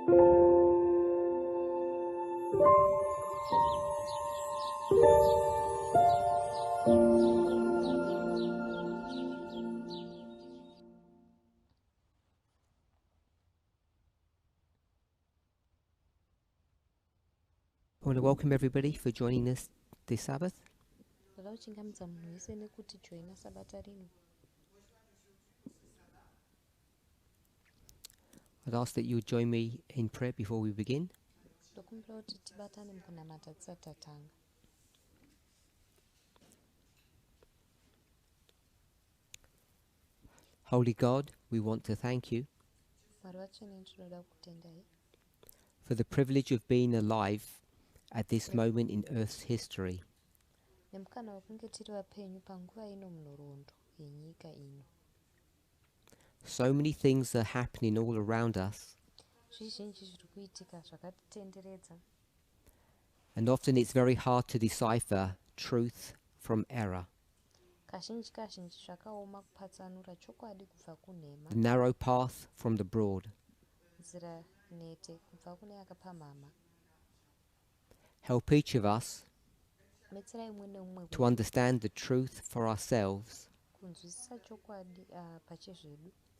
I want to welcome everybody for joining us this Sabbath. I'd ask that you would join me in prayer before we begin. Holy God, we want to thank you for the privilege of being alive at this moment in Earth's history. So many things are happening all around us, and often it's very hard to decipher truth from error. The narrow path from the broad. Help each of us to understand the truth for ourselves,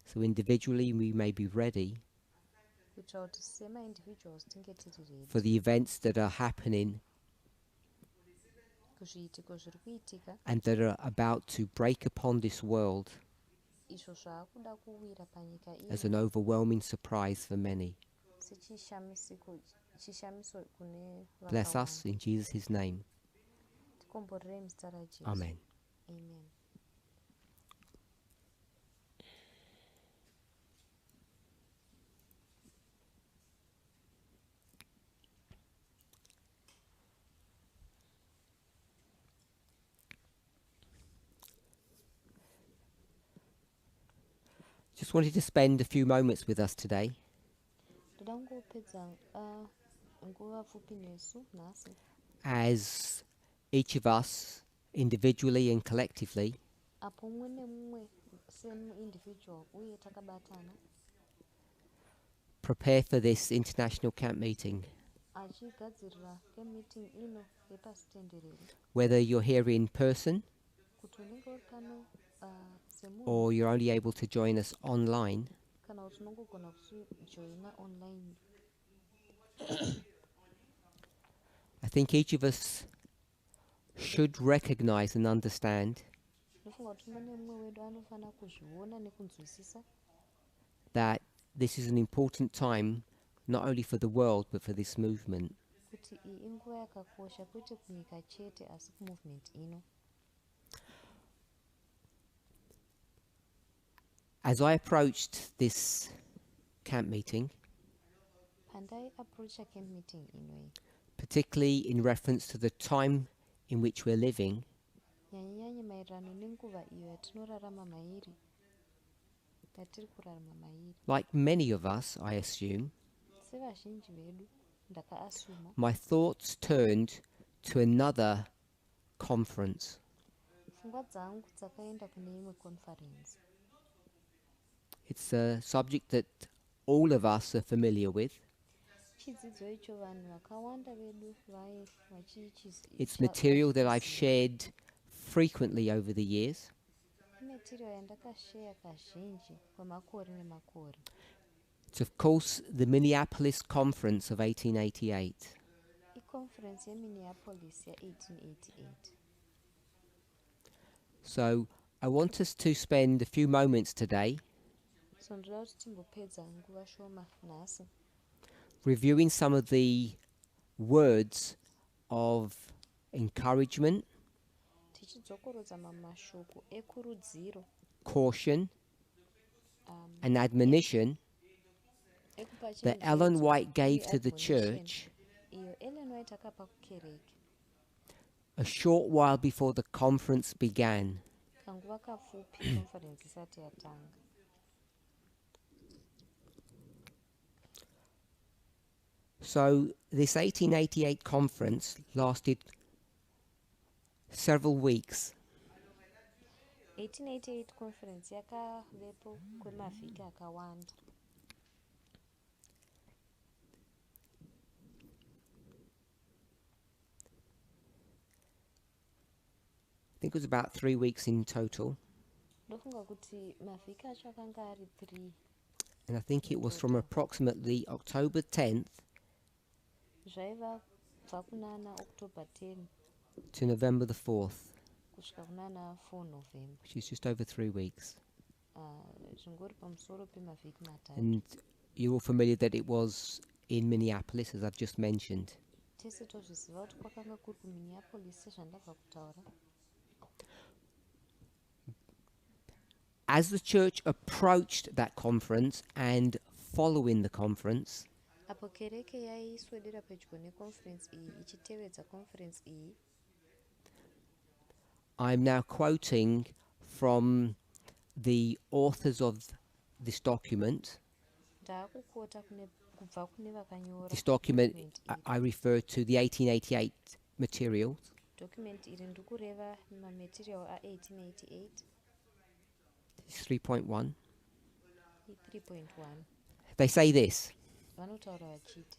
so individually we may be ready for the events that are happening and that are about to break upon this world as an overwhelming surprise for many. Bless us in Jesus' name. Amen. Just wanted to spend a few moments with us today as each of us, individually and collectively, prepare for this international camp meeting. Whether you're here in person or you're only able to join us online, I think each of us should recognize and understand that this is an important time not only for the world but for this movement. As I approached this camp meeting, particularly in reference to the time in which we're living, like many of us, I assume, my thoughts turned to another conference. It's a subject that all of us are familiar with. It's material that I've shared frequently over the years. It's of course the Minneapolis Conference of 1888. So I want us to spend a few moments today reviewing some of the words of encouragement, caution, and admonition that Ellen White gave to the church a short while before the conference began. So this 1888 conference lasted several weeks. 1888 conference yakavepo kwemavhiki akawanda. think it was about 3 weeks in total. ndofunga kuti mavhiki acho akanga ari 3 And I think it was from approximately October 10th zvaiva kubva kunana October 10 to November the 4th, kusvika kunana 4 November, which is just over 3 weeks. zvingori pamusoro pemavhiki matatu. And you're all familiar that it was in Minneapolis, as I've just mentioned. Tese tozviziva kuti kwakanga kuri kuMinneapolis sezvandabva kutaura. As the church approached that conference and following the conference, Apo kereke yaiswedera pedyo neconference iyi ichitevedza conference iyi, I'm now quoting from the authors of this document. ndaakukota kubva kune vakanyora This document, document I refer to the 1888 materials. document iri ndikureva mamaterial a1888 It's 3.1. 3.1. They say this: Vanotaura vachiti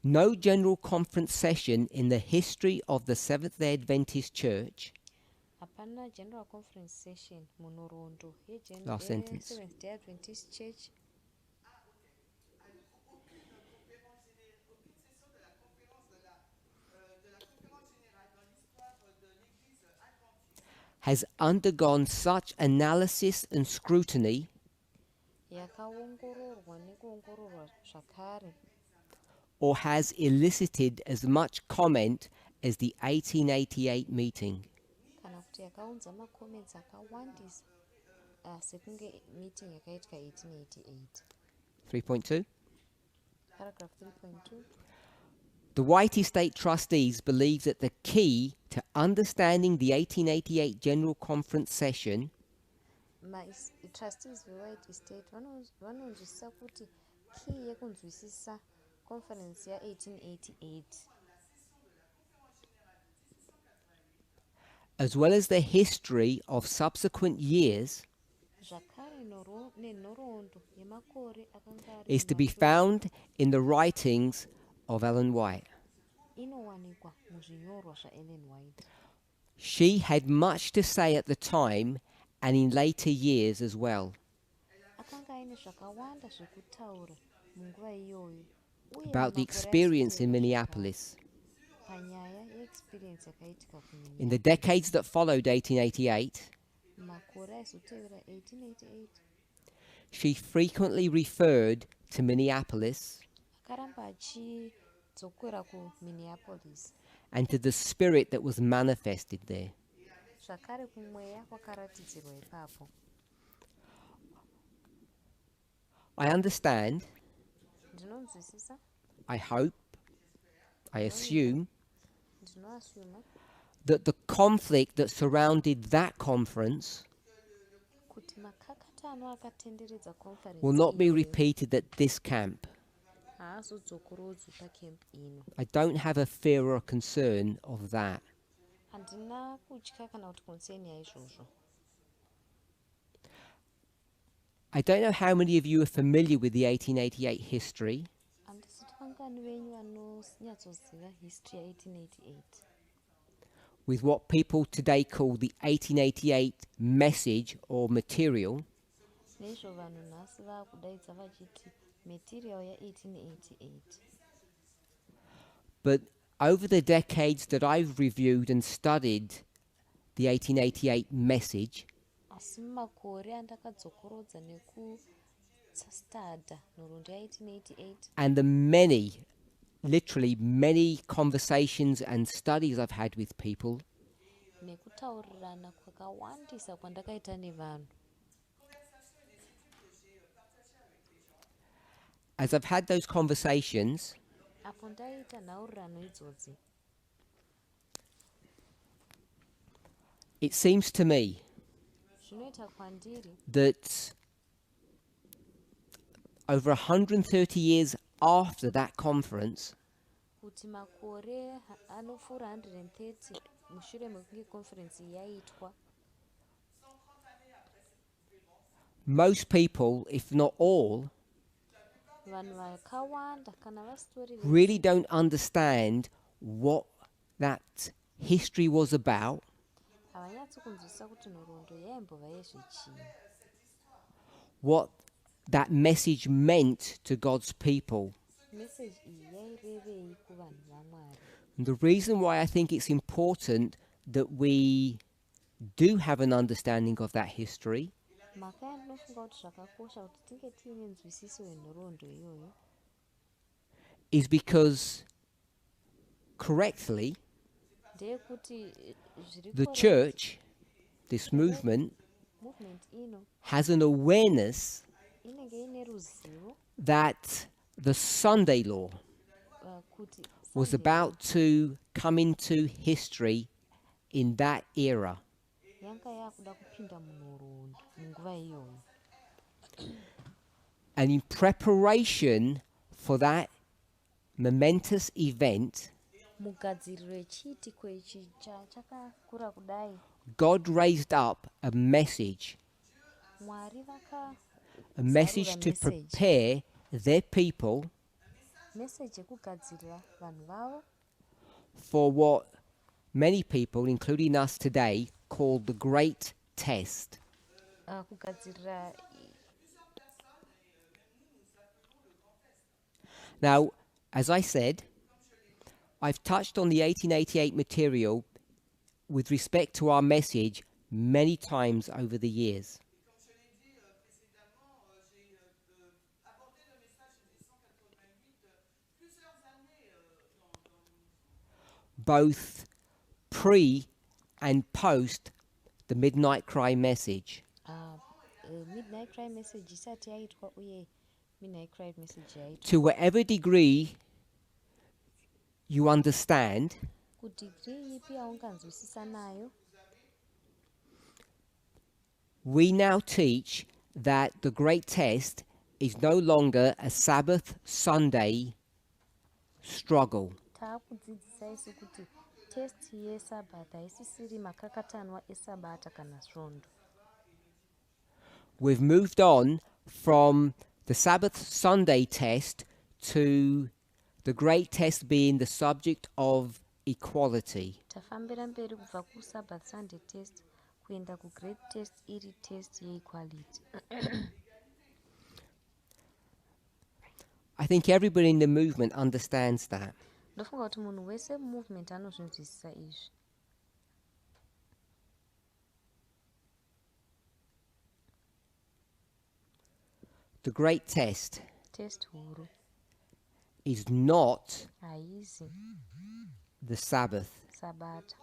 no general conference session in the history of the Seventh-day Adventist Church hapana general conference session munhoroondo Last sentence. Seventh Day Adventist Church has undergone such analysis and scrutiny yakaongororwa nekuongororwa zvakare or has elicited as much comment as the 1888 meeting. kana kuti yakaunza macomments akawandisa sekunge meeting yakaitika 1888. 3.2. Paragraph 3.2. The White Estate trustees believe that the key to understanding the 1888 General Conference session trustees veWhite Estate vanonzwisisa kuti key yekunzwisisa conference ya1888 as well as the history of subsequent years zvakare nenhoroondo yemakore akanga ari is to be found in the writings of Ellen White. inowanikwa muzvinyorwa zvaEllen White. She had much to say at the time and in later years as well akanga aine zvakawanda zvekutaura munguva iyoyo uye about the mumakore experience in achitevera Minneapolis. panyaya yeexperience yakaitika In the decades that followed 1888, makore aizotevera 1888 she frequently referred to Minneapolis akaramba achidzokera kuMinneapolis and to the spirit that was manifested there. zvakare kumweya kwakaratidzirwa ipapo. I understand, ndinonzwisisa I hope, I assume ndinoasuma that the conflict that surrounded that conference kuti makakatano akatenderedza conference will not be iyoyo repeated at this camp. haazodzokoroodzwi pacamp ino. I don't have a fear or a concern of that. handina kutya kana kuti concern yaizvozvo. I don't know how many of you are familiar with the 1888 history, handisi vangani venyu vanonyatsoziva history ya1888 with what people today call the 1888 message or material, neizvo vanhu nhasi vaakudaidza vachiti material ya1888. but over the decades that I've reviewed and studied the 1888 message, asi mumakore andakadzokorodza nekutsastada nhoroondo ya1888 and the many, literally many conversations and studies I've had with people, nekutaurirana kwakawandisa kwandakaita nevanhu, as I've had those conversations, apo ndaita nhaurirano idzodzi, it seems to me zvinoita kwandiri that over 130 years after that conference, kuti makore anopfuura 130 mushure mekunge conference iyi yaitwa, most people, if not all, vanhu vakawanda kana vasitori really don't understand what that history was about havanyatsi kunzwisisa kuti nhoroondo yaimbova yezvechii, what that message meant to God's people. meseji iyi yairevei kuvanhu vaMwari. And the reason why I think it's important that we do have an understanding of that history mhaka yandinofunga kuti zvakakosha kuti tinge tiine nzwisiso yenhoroondo iyoyo is because correctly ndeyekuti the church, this movement, movement ino has an awareness inenge ine ruzivo that the Sunday law kuti was Sunday about to come into history in that era. yanga yakuda kupinda munhoroondo munguva iyoyo, And in preparation for that momentous event, mugadziriro yechiitiko ichi chakakura kudai, God raised up a message Mwari to message. prepare their people meseji yekugadzirira vanhu vavo for what many people, including us today, call the Great Test. kugadzirira Now, as I said, I've touched on the 1888 material with respect to our message many times over the years. Both pre and post the Midnight Cry message. midnight cry message isati yaitwa uye midnight cry message yaitwa To whatever degree you understand, kudigrii ipi yaunganzwisisa nayo, we now teach that the Great Test is no longer a Sabbath Sunday struggle. taakudzidzisa isu kuti test yesabata isisiri makakatanwa esabata kana svondo. We've moved on from the Sabbath Sunday test to the Great Test being the subject of equality. Tafambira mberi kubva kuSabbath Sunday test kuenda kuGreat test iri test yeequality. I think everybody in the movement understands that. Ndofunga kuti munhu wese movement anozvinzwisisa izvi. The Great Test Test huru is not haizi the Sabbath. sabata.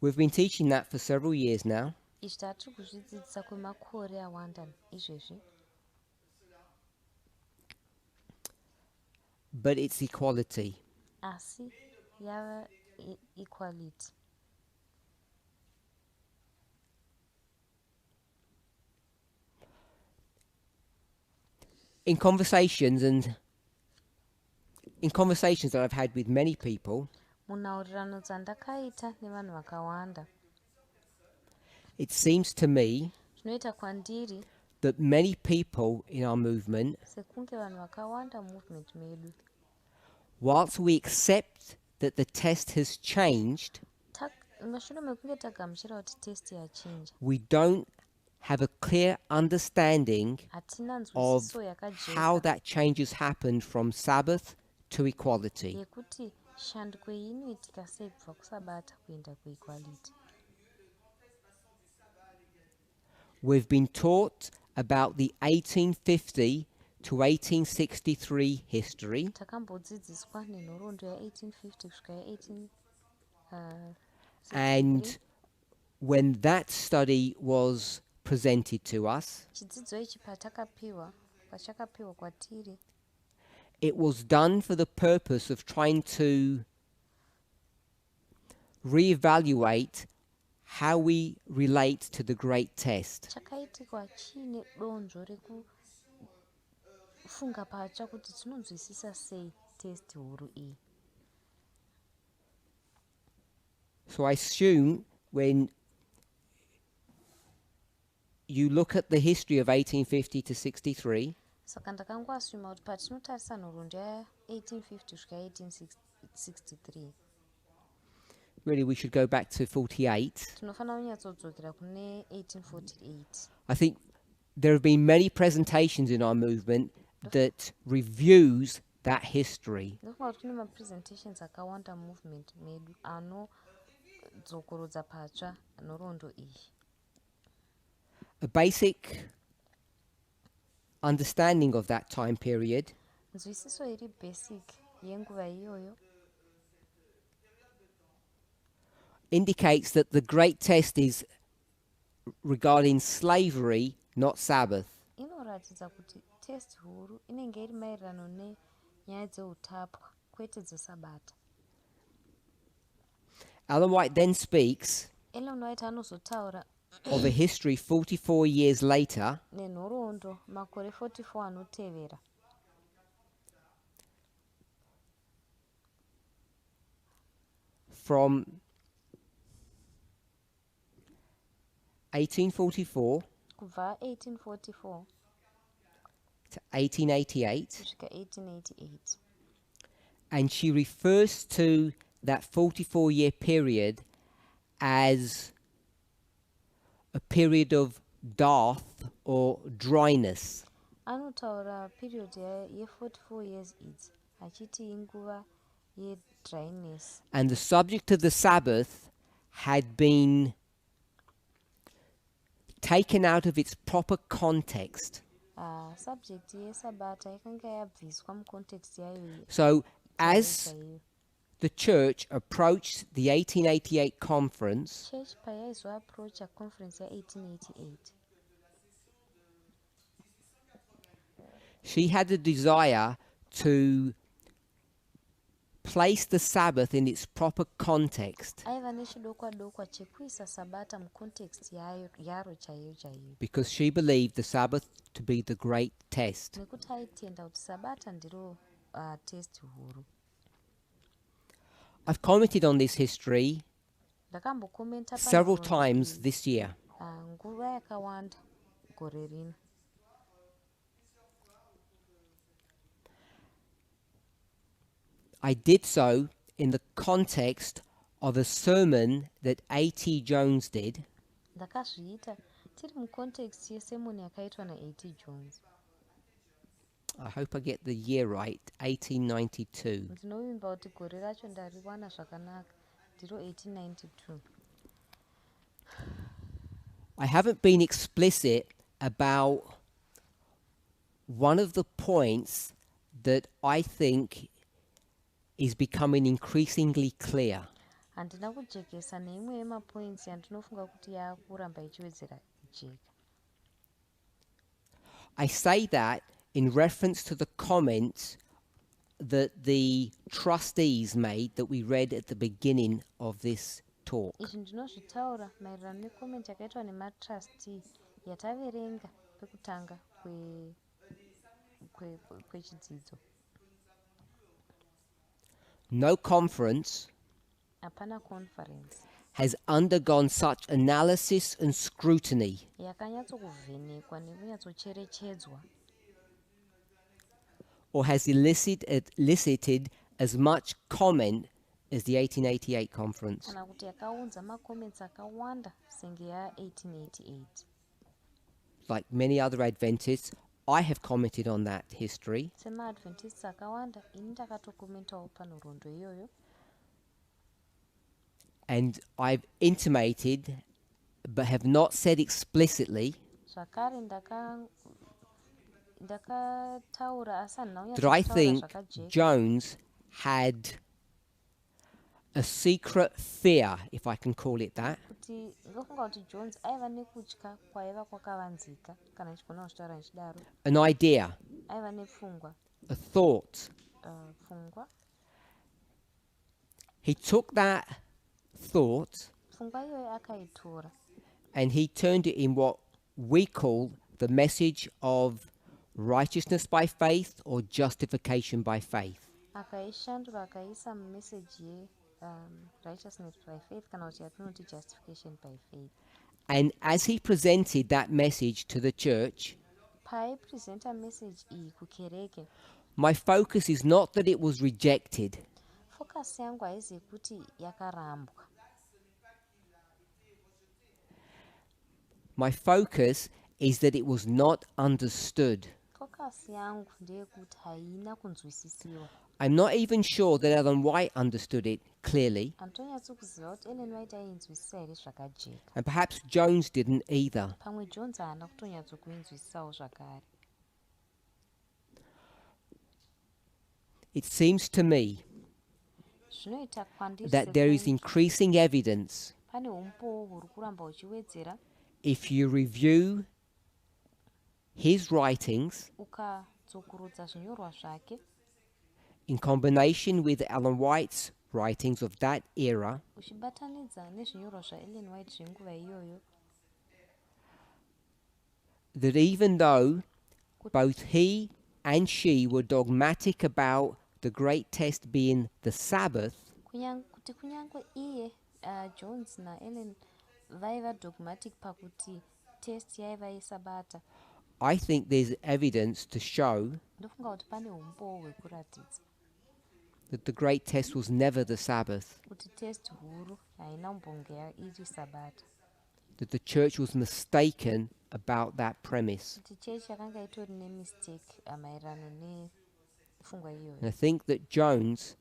We've been teaching that for several years now. Izvi tatiri kuzvidzidzisa kwemakore awanda izvezvi, But it's equality. asi yava equality. In conversations that I've had with many people, Munhaurirano dzandakaita nevanhu vakawanda, it seems to me zvinoita kwandiri that many people in our movement, sekunge vanhu vakawanda movement medu, whilst we accept that the test has changed, mashure mekunge tagamuchira kuti test yachinja, we don't have a clear understanding hatina of nzwisiso how yakajeka that change has happened from Sabbath to equality. yekuti shanduko iyi inoitika sei kubva kusabata kuenda kuequality. We've been taught about the 1850 to 1863 history, Takambodzidziswa nenhoroondo ya1850 kusvika ya18 and when that study was presented to us, chidzidzo ichi pachakapiwa kwatiri, it was done for the purpose of trying to reevaluate how we relate to the Great Test. chakaitikwa chiine donzvo rekufunga patsva kuti tinonzwisisa sei test huru iyi. So I assume when you look at the history of 1850 to 63, Saka ndakangoasuma kuti patinotarisa nhoroondo ya1850 kusvika 63. Really, we should go back to 48. Tinofanira kunyatsodzokera kune 1848. I think there have been many presentations in our movement that reviews that history. Ndofunga kuti kune mapresentations akawanda movement medu anodzokorodza patsva nhoroondo iyi. A basic understanding of that time period Nzwisiso iri basic yenguva iyoyo indicates that the great test is regarding slavery, not Sabbath. inoratidza kuti test huru inenge iri maererano nenyaya dzeutapwa kwete dzesabata. Ellen White then speaks Ellen White anozotaura of a history 44 years later nenhoroondo makore 44 anotevera. From 1844 Kubva 1844 to 1888, kusvika 1888. and she refers to that 44-year period as a period of dearth or dryness. Anotaura period ye44 years idzi achiti inguva yedryness. And the subject of the Sabbath had been taken out of its proper context. Subject yesabata yakanga yabviswa mucontext yayo. So as the church approached the 1888 conference, Church payaizoapproacha conference ya1888, she had a desire to place the Sabbath in its proper context, aiva nechidokwa-dokwa chekuisa sabata mucontext yaro chaiyo chaiyo, because she believed the Sabbath to be the great test. nekuti aitenda kuti sabata ndiro test huru. I've commented on this history Ndakambokomenta several times this year. nguva yakawanda gore rino. I did so in the context of a sermon that A.T. Jones did Ndakazviita tiri mucontext yesemoni yakaitwa naA.T. Jones. I hope I get the year right, 1892. Ndinovimba kuti gore racho ndariwana zvakanaka, ndiro 1892. I haven't been explicit about one of the points that I think is becoming increasingly clear. Handina kujekesa neimwe yemapoints yandinofunga kuti yakuramba ichiwedzera kujeka. I say that in reference to the comments that the trustees made that we read at the beginning of this talk. Izvi ndinozvitaura maererano necomment yakaitwa nematrustee yataverenga pekutanga kwechidzidzo. No conference Hapana conference has undergone such analysis and scrutiny yakanyatsokuvhenekwa nekunyatsocherechedzwa or has elicited as much comment as the 1888 conference. kana kuti yakaunza macomments akawanda senge ya1888. Like many other Adventists, I have commented on that history. semaadventists akawanda ini ndakatokomentawo panhoroondo iyoyo, And I've intimated, but have not said explicitly, zvakare ndakataura asi handina that I kunyatsotaura think zvakajeka Jones had a secret fear, if I can call it that, kuti ndofunga kuti Jones aiva nekutya kwaiva kwakavanzika, kana ndichigona kuzvitaura nechidaro, an idea, aiva nepfungwa a thought. pfungwa He took that thought pfungwa iyoyo akaitora and he turned it in what we call the message of righteousness by faith or justification by faith. akaishandura akaisa mumeseji ye righteousness by faith kana kuti yatinoti justification by faith. And as he presented that message to the church, paaipresenta message iyi kukereke, my focus is not that it was rejected, focus focus yangu haizi kuti yakarambwa. My focus is that it was not understood. Focus yangu ndeyekuti haina kunzwisisiwa. I'm not even sure that Ellen White understood it clearly, Handitonyatso kuziva kuti Ellen White ainzwisisa here zvakajeka. and perhaps Jones didn't either. Pamwe Jones haana kutonyatso kuinzwisisawo zvakare. It seems to me Zvinoita kwandiri that there is sekuti increasing evidence pane umpowo huri kuramba huchiwedzera if you review his writings ukatsokurudza zvinyorwa zvake in combination with Ellen White's writings of that era, uchibatanidza nezvinyorwa zvaEllen White zvenguva iyoyo, that even though both he and she were dogmatic about the great test being the Sabbath, kuti kunyange iye Jones naEllen vaiva dogmatic pakuti test yaiva yesabata, I think there's evidence to show ndofunga kuti pane umpowo hwekuratidza that the great test was never the Sabbath, kuti test huru haina kumbonge iri sabata, that the church was mistaken about that premise. kuti chechi yakanga itori nemistake maererano nefungwa And iyoyo. I think that Jones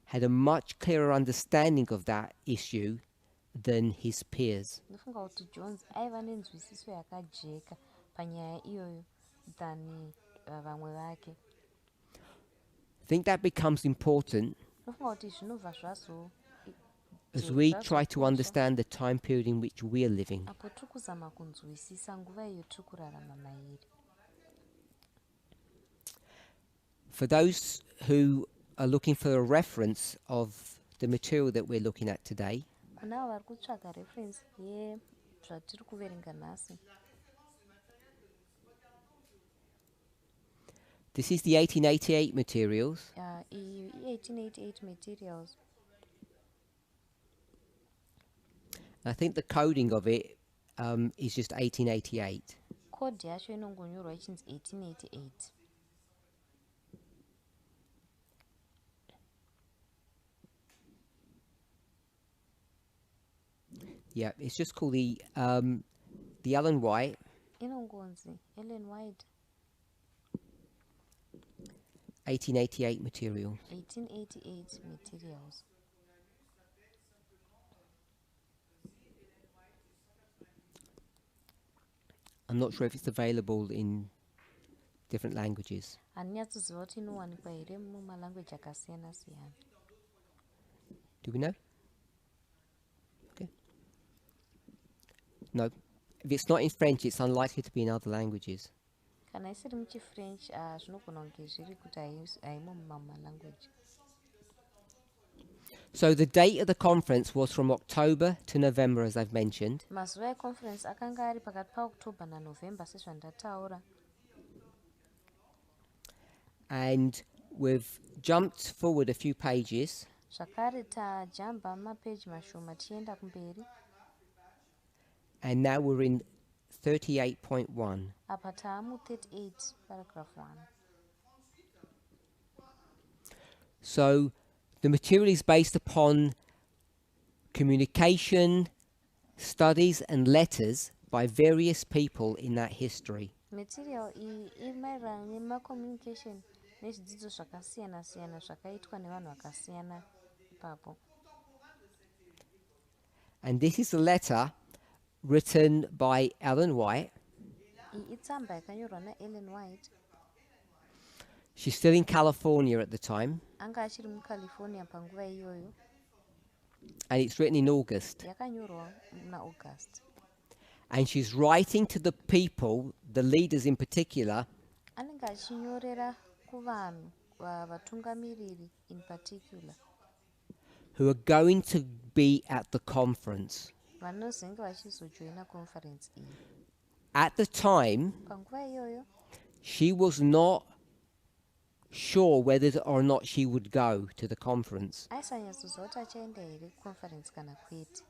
had a much clearer understanding of that issue than his peers. Ndofunga kuti Jones aiva nenzwisiso yakajeka panyaya iyoyo than vamwe vake. I think that becomes important Ndofunga kuti zvinobva zvazo as we try to understand the time period in which we are living. apo tiri kuzama kunzwisisa nguva iyo tiri kurarama mairi. For those who are looking for a reference of the material that we're looking at today, Kunavo vari kutsvaga reference yezvatiri kuverenga nhasi, this is the 1888 materials, iyi i1888 materials. I think the coding of it is just 1888. Code yacho inongonyorwa ichinzi 1888. Yeah, it's just called the Ellen White Inongonzi Ellen White 1888 material. 1888 materials. I'm not sure if it's available in different languages. Handinyatsiziva kuti inowanikwa here mumalanguage akasiyana siyana. Do we know? Okay. No. If it's not in French, it's unlikely to be in other languages. Kana isiri muchiFrench zvinogona kunge zviri kuti haimo mumamalanguage. So the date of the conference was from October to November, as I've mentioned. Mazuva econference akanga ari pakati paOctober naNovember sezvandataura. And we've jumped forward a few pages, Zvakare tajamba mapeji mashoma tichienda kumberi. and now we're in 38.1. Apa taamu 38 paragraph 1. So the material is based upon communication, studies and letters by various people in that history. Material iyi imaererano nemacommunication nezvidzidzo zvakasiyana siyana zvakaitwa nevanhu vakasiyana ipapo. And this is a letter written by Ellen White. Iyi itsamba yakanyorwa naEllen White. She's still in California at the time, Anga achiri muCalifornia panguva iyoyo. and it's written in August. Yakanyorwa naAugust. And she's writing to the people, the leaders in particular, Anenge achinyorera kuvanhu vatungamiriri in particular who are going to be at the conference. vanozenge vachizojoina conference iyi. At the time, Panguva iyoyo she was not sure whether or not she would go to the conference. aisanyatsoziva kuti achaenda here kuconference kana kwete.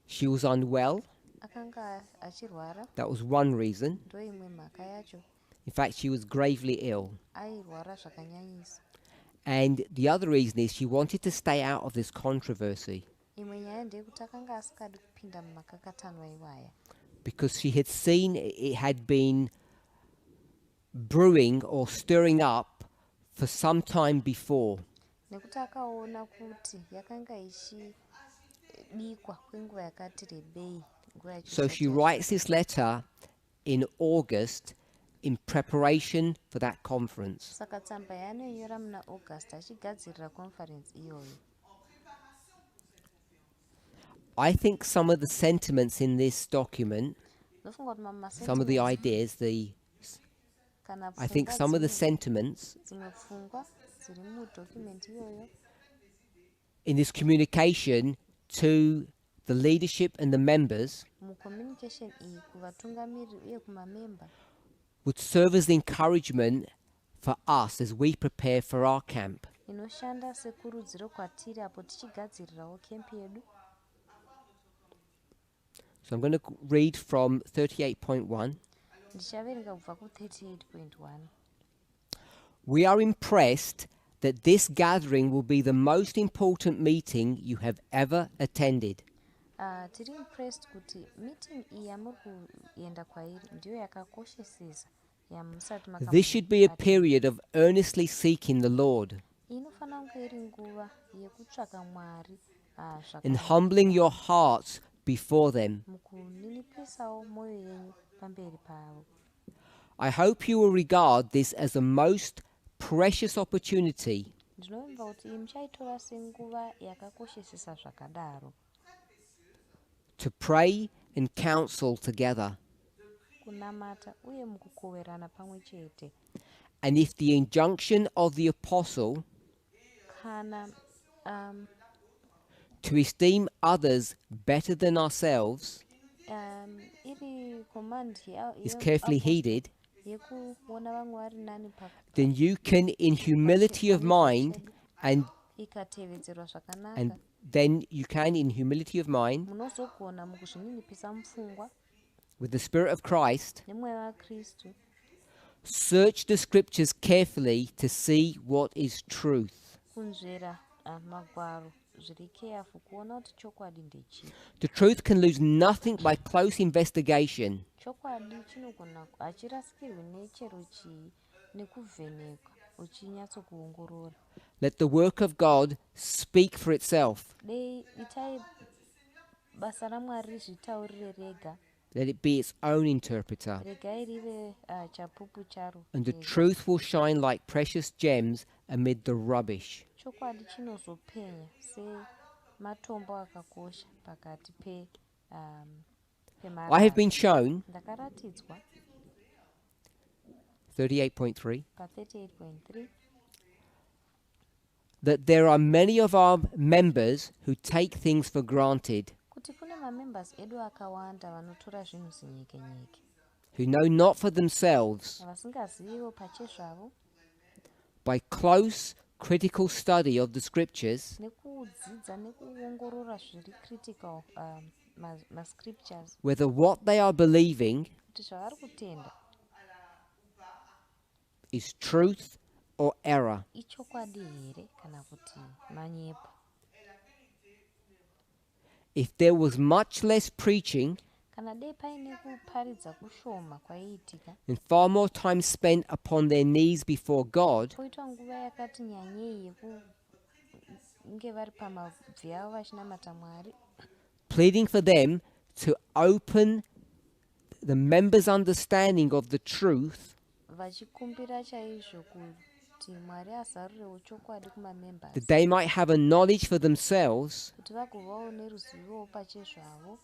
She was unwell. Akanga achirwara, That was one reason. ndo imwe mhaka yacho. In fact, she was gravely ill. Airwara zvakanyanyisa. And the other reason is she wanted to stay out of this controversy imwe nyaya ndeyekuti akanga asikadi kupinda mumakakatanwa iwaya because she had seen it had been brewing or stirring up for some time before. nekuti akaona kuti yakanga ichibikwa kwenguva yakati rebei. So she writes this letter in August in preparation for that conference. saka tsamba yaanoinyora muna august achigadzirira conference iyoyo. I think some of the sentiments in this document, ndofunga kuti some of the ideas, I think some of the sentiments dzimwe pfungwa dziri mudocument iyoyo in this communication to the leadership and the members mucommunication iyi kuvatungamiri uye kumamemba would serve as encouragement for us as we prepare for our camp. inoshanda sekurudziro kwatiri apo tichigadzirirawo kempi yedu. So I'm going to read from 38.1. ndichaverenga kubva ku38.1. We are impressed that this gathering will be the most important meeting you have ever attended. Tiri impressed kuti meeting iyi yamuri kuenda kwairi ndiyo yakakoshesesa yamusati This should be a period of earnestly seeking the Lord inofanira kunge iri nguva yekutsvaka Mwari and humbling your hearts before them. mukuninipisawo mwoyo yenyu pamberi pavo. I hope you will regard this as a most precious opportunity ndinovimba kuti iyi muchaitora senguva yakakoshesesa zvakadaro to pray and counsel together. kunamata uye mukukoverana pamwe chete. And if the injunction of the apostle kana to esteem others better than ourselves iri command is carefully heeded, yekuona vamwe vari nani then you can in humility of mind ikatevedzerwa zvakanaka and then you can in humility of mind munozogona mukuzvininipisa mupfungwa with the Spirit of Christ nemweya wakristu search the scriptures carefully to see what is truth. kunzvera magwaro zviri keafu kuona kuti chokwadi ndechii. The truth can lose nothing by close investigation. chokwadi chinogona hachirasikirwi nechero chii nekuvhenekwa uchinyatsokuongorora. Let the work of God speak for itself. dei itai basa raMwari zvitaurire rega. Let it be its own interpreter. regai rive chapupu charo. And the truth will shine like precious gems amid the rubbish. chokwadi chinozopenya sematombo akakosha pakati I have been shown ndakaratidzwa 38.3 pa38.3 that there are many of our members who take things for granted, kuti kune mamembers edu akawanda vanotora zvinhu zinyekenyeke who know not for themselves vasingaziviwo pachezvavo by close critical study of the scriptures nekudzidza nekuongorora zviri critical mascriptures whether what they are believing kuti zvavari kutenda is truth or error. ichokwadi here kana kuti manyepo. If there was much less preaching kana dei paine kuparidza kushoma kwaiitika and far more time spent upon their knees before God, poitwa nguva yakati nyanyei yekunge vari pamabvi avo vachinamata Mwari pleading for them to open the members' understanding of the truth, vachikumbira chaizvo kuti Mwari azarurewo chokwadi kumamembers that they might have a knowledge for themselves, kuti vagovawo neruzivowo pachezvavo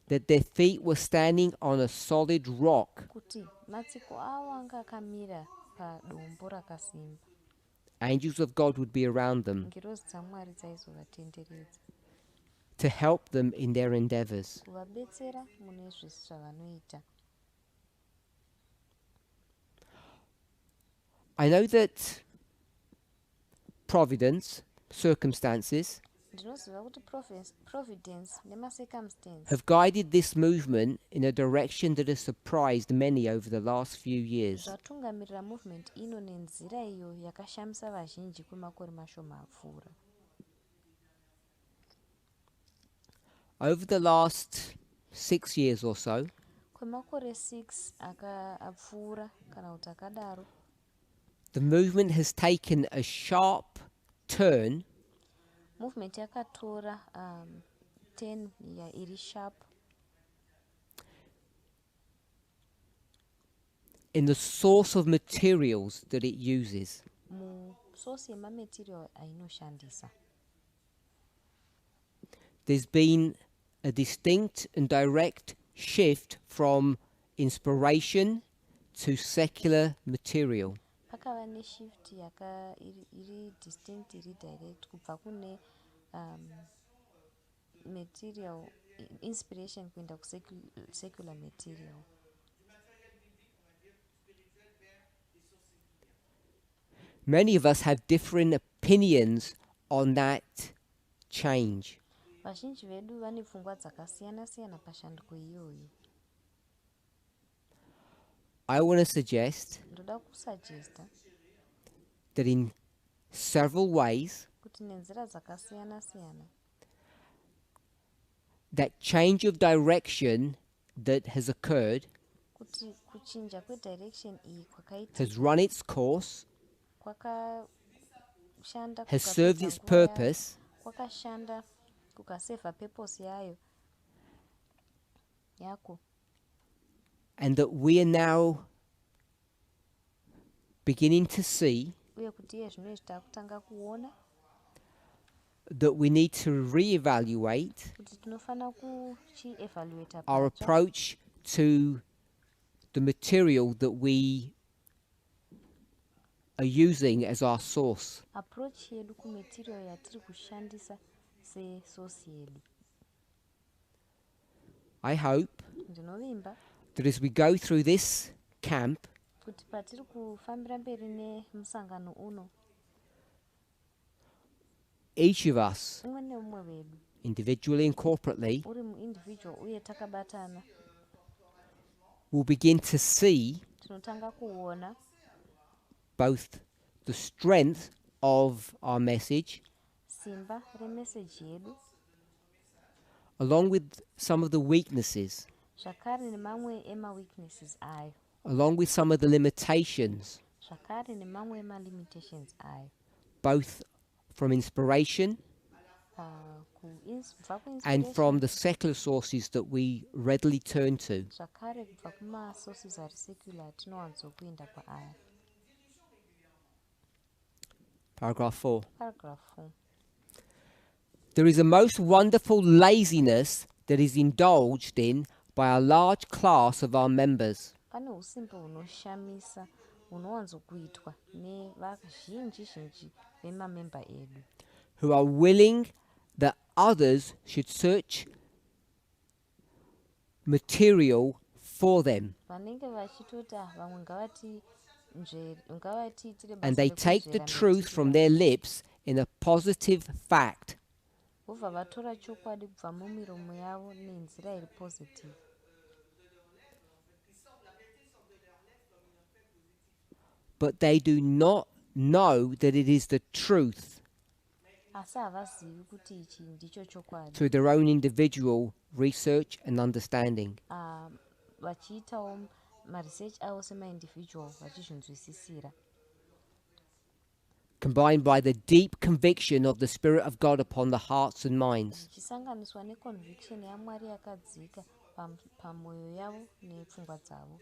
that their feet were standing on a solid rock. kuti matsiko avo anga akamira padombo rakasimba. Angels of God would be around them ngirozi dzaMwari dzaizovatenderedza to help them in their endeavors. kuvabetsera mune zvese zvavanoita. I know that providence, circumstances, ndinoziva kuti providence nemacircumstance have guided this movement in a direction that has surprised many over the last few years. zvatungamirira movement ino nenzira iyo yakashamisa vazhinji kwemakore mashoma apfuura. Over the last 6 years or so, kwemakore 6 apfuura kana kuti akadaro, the movement has taken a sharp turn movement yakatora turn iri sharp in the source of materials that it uses. musource yemamaterial ainoshandisa. There's been a distinct and direct shift from inspiration to secular material. Pakava neshift iri distinct iri direct kubva kune material inspiration kuenda kusecular material. Many of us have different opinions on that change. Vazhinji vedu vane pfungwa dzakasiyana siyana pashanduko iyoyo. I want to suggest Ndoda kusuggesta that in several ways, kuti nenzira dzakasiyana siyana that change of direction that has occurred kuti kuchinja kwedirection iyi has run its course, kwakashanda has served its purpose, kwakashanda kukasevha purpose yayo yako, and that we are now beginning to see uye kuti iye zvino takutanga kuona that we need to reevaluate kuti tinofana kuchievaluata our approach to the material that we are using as our source. approach yedu kumaterial yatiri kushandisa sesource yedu. I hope Ndinovimba that as we go through this camp, kuti patiri kufambira mberi nemusangano uno, each of us, umwe neumwe wedu individually and corporately, uri muindividual uye takabatana, will begin to see tinotanga kuona both the strength of our message simba remessage yedu along with some of the weaknesses, zvakare nemamwe emaweaknesses ayo, along with some of the limitations, zvakare nemamwe emalimitations ayo, both from inspiration kubva and from kuinspiration the secular sources that we readily turn to. zvakare kubva kumasources ari secular atinowanzokuenda kwaaya. Paragraph 4. Paragraph 4. There is a most wonderful laziness that is indulged in by a large class of our members, Pane usimbe hunoshamisa hunowanzokuitwa nevazhinji zhinji vemamemba edu who are willing that others should search material for them, vanenge vachitoti vamwe ngavatiitire and they take the truth from their lips in a positive fact. vobva vatora chokwadi kubva mumiromo yavo nenzira iri positive. But they do not know that it is the truth asi havazivi kuti ichi ndicho chokwadi, through their own individual research and understanding. vachiitawo maresearch avo semaindividual vachizvinzwisisira, Combined by the deep conviction of the Spirit of God upon the hearts and minds. zvichisanganiswa neconviction yamwari yakadzika pamwoyo yavo nepfungwa dzavo.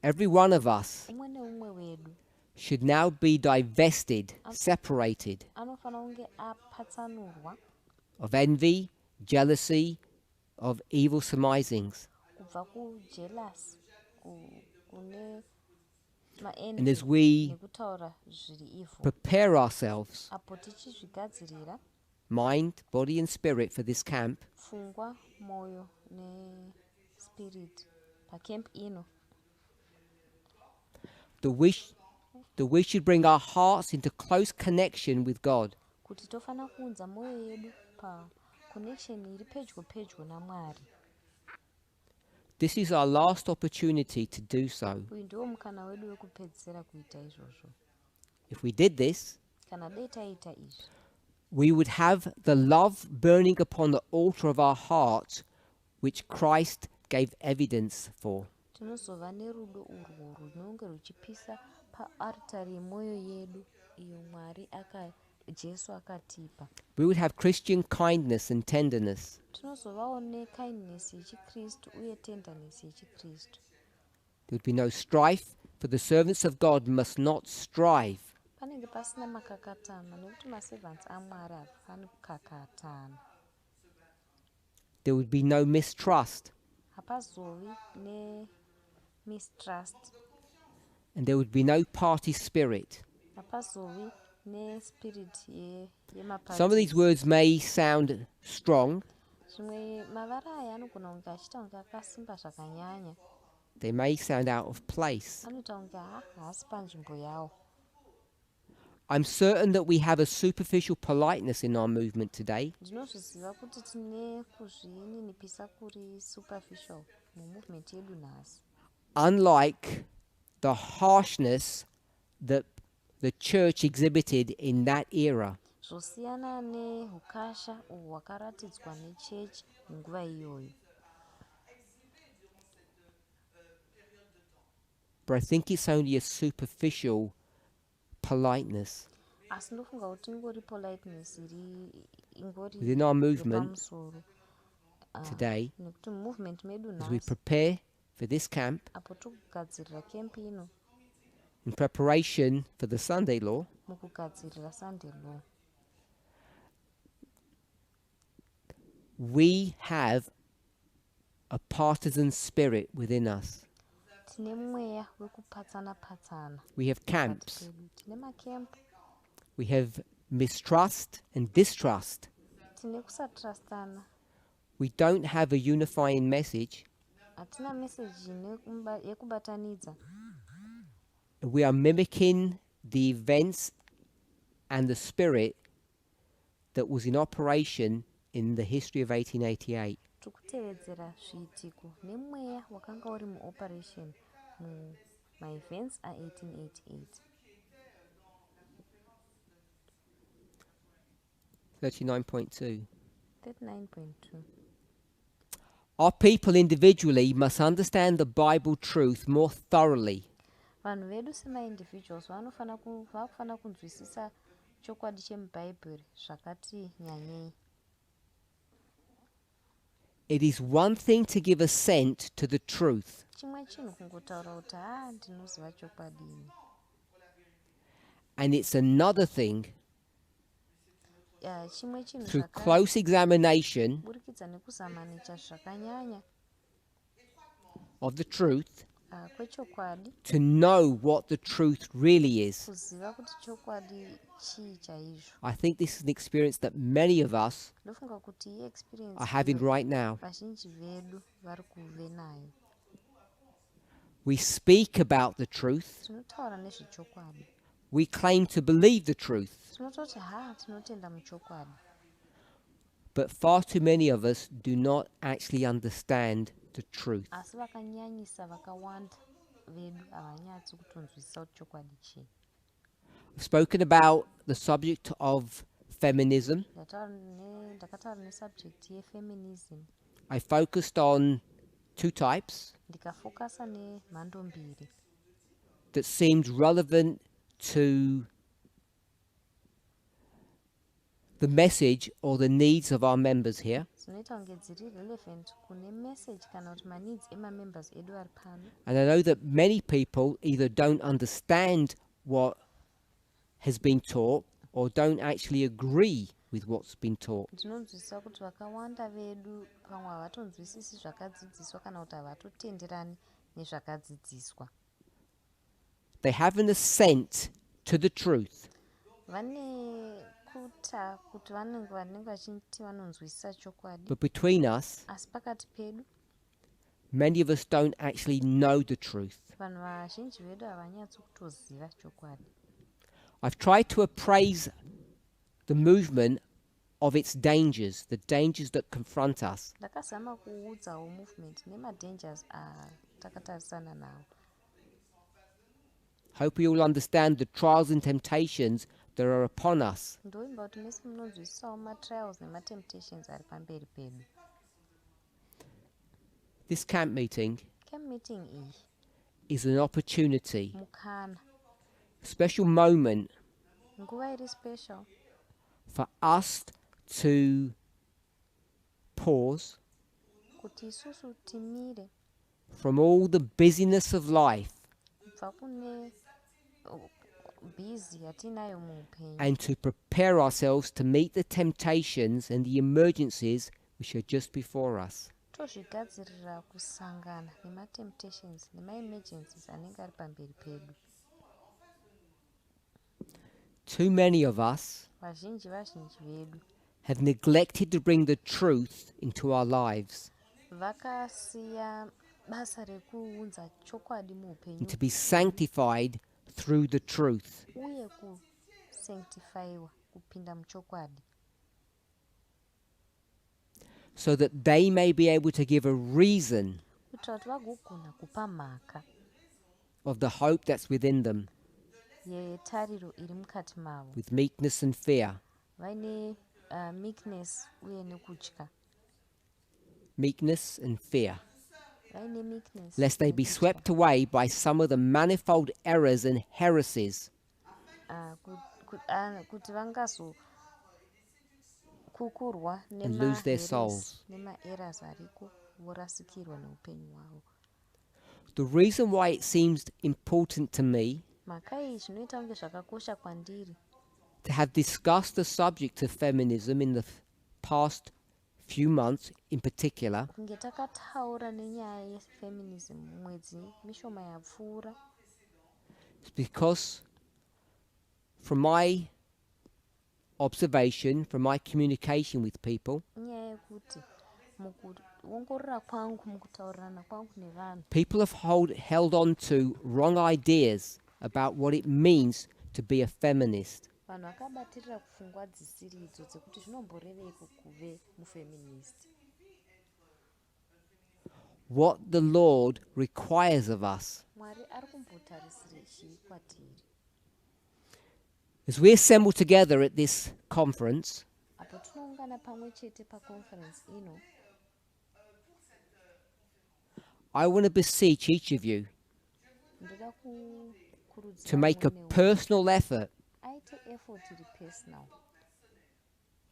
Every one of us Umwe neumwe wedu should now be divested, separated anofanira kunge apatsanurwa of envy, jealousy, of evil surmisings. kubva kujealous kune And as we nekutaura zviri ivhu, prepare ourselves, apo tichizvigadzirira mind, body and spirit, for this camp, pfungwa, mwoyo nespirit pacamp ino, that we should bring our hearts into close connection with God, kuti tofana kuunza mwoyo yedu paconnection iri pedyo pedyo naMwari. This is our last opportunity to do so. Uyu ndiwo mukana wedu wekupedzisira kuita izvozvo. If we did this, Kana dai taita izvi, we would have the love burning upon the altar of our hearts, which Christ gave evidence for. tinozova nerudo urwo runonge ruchipisa paaritari yemwoyo yedu iyo Jesu akatipa. We would have Christian kindness and tenderness. Tinozovawo nekindness yechikristu uye tenderness yechikristu. There would be no strife, for the servants of God must not strive. Panenge pasina makakatana nekuti maservants aMwari hafani kukakatana. There would be no mistrust, Hapazovi mistrust. and there would be no party spirit. Hapazovi spirit yemaparty. Some of these words may sound strong. Zvimwe mavara aya anogona kunge achita kunge akasimba zvakanyanya. They may sound out of place. Anoita kunge haasi panzvimbo yawo. I'm certain that we have a superficial politeness in our movement today. Ndinozviziva kuti tine kuzvininipisa kuri superficial mumovement yedu nhasi. Unlike the harshness that the church exhibited in that era. Zvosiyana nehukasha uhwo hwakaratidzwa nechechi munguva iyoyo. But I think it's only a superficial politeness. Asi ndofunga kuti ingori politeness iri ingori Within our movement yopamusoro. today, Nekuti movement medu as we nhasi prepare for this camp, apo tokugadzirira kempi ino, in preparation for the Sunday law, mukugadzirira Sunday law, we have a partisan spirit within us. tine mweya wekupatsana-patsana. We have camps. Pedu tine makemp, We have mistrust and distrust. tine kusatrustana. We don't have a unifying message. Hatina message yekubatanidza. We are mimicking the events and the spirit that was in operation in the history of 1888. Tikutevedzera zviitiko nemweya wakanga uri muoperation mumaevents a1888. 39.2. 39.2. Our people individually must understand the Bible truth more thoroughly. Vanhu vedu sema-individuals vakufana kunzwisisa chokwadi chemubhaibheri zvakati nyanyei. It is one thing to give assent to the truth, Chimwe chinhu kungotaura kuti ndinoziva chokwadi ini. and it's another thing, Chimwe chinhu through close examination burikidza nekuzamanicha zvakanyanya of the truth, kwechokwadi, to know what the truth really is. kuziva kuti chokwadi chii chaizvo. I think this is an experience that many of us Ndofunga kuti iyi experience are having right now. vazhinji vedu vari kuve nayo. We speak about the truth. Tinotaura nezvechokwadi, We claim to believe the truth. tinototi tinotenda muchokwadi, But far too many of us do not actually understand the truth. asi vakanyanyisa vakawanda vedu havanyatsi kutonzwisisa kuti chokwadi chii. I've spoken about the subject of feminism. Ndakataura nesubject yefeminism. I focused on two types Ndikafokasa nemhando mbiri that seemed relevant to the message or the needs of our members here. dzinoita kunge dziri relevant kune message kana kuti maneeds emamembers edu ari pano. And I know that many people either don't understand what has been taught or don't actually agree with what's been taught. Ndinonzwisisa kuti vakawanda vedu pamwe havatonzwisisi zvakadzidziswa kana kuti havatotenderani nezvakadzidziswa. They have an assent to the truth, Vane kuta kuti vanenge vachiti vanonzwisisa chokwadi, but between us, asi pakati pedu many of us don't actually know the truth. vanhu vazhinji vedu havanyatsi kutoziva chokwadi. I've tried to appraise the movement of its dangers, the dangers that confront us. ndakazama kuudzawo movement nemadangers atakatarisana nawo. Hope we all understand the trials and temptations that are upon us. ndoimba kuti mese munonzwisisawo matrials nematemptations ari pamberi pedu. This camp meeting camp meeting iyi is an opportunity, mukana, a special moment nguva iri special for us to pause kuti isusu timire from all the busyness of life kubva kune busy yatinayo muupenyu and to prepare ourselves to meet the temptations and the emergencies which are just before us. tozvigadzirira kusangana nematemptations nemaemergencies anenge ari pamberi pedu. Too many of us vazhinji vedu have neglected to bring the truth into our lives vakasiya basa rekuunza chokwadi and muupenyu to be sanctified through the truth. uye kusanctifyiwa kupinda muchokwadi So that they may be able to give a reason kuitira kuti vagogona kupa mhaka of the hope that's within them yetariro iri mukati mavo with meekness and fear. vaine meekness uye nekutya. Meekness and fear. vaine meekness Lest they be nekutya. swept away by some of the manifold errors and heresies kuti vangazokukurwa and lose their souls. nemaeras ariko vorasikirwa neupenyu hwavo. The reason why it seems important to me mhaka iyi zvinoita kunge zvakakosha kwandiri to have discussed the subject of feminism in the past few months in particular kunge takataura nenyaya yefeminism mwedzi mishoma yapfuura is because from my observation, from my communication with people, inyaya yekuti mukuongorora kwangu mukutaurirana kwangu nevanhu people have held on to wrong ideas about what it means to be a feminist. vanhu vakabatirira pfungwa dzisiri idzo dzekuti zvinomboreveiko kuve mufeminist. What the Lord requires of us. mwari ari kumbotarisira chii kwatiri. As we assemble together at this conference, apo tinoungana pamwe chete paconference ino I want to beseech each of you ndoda to make a personal effort aite effort iri personal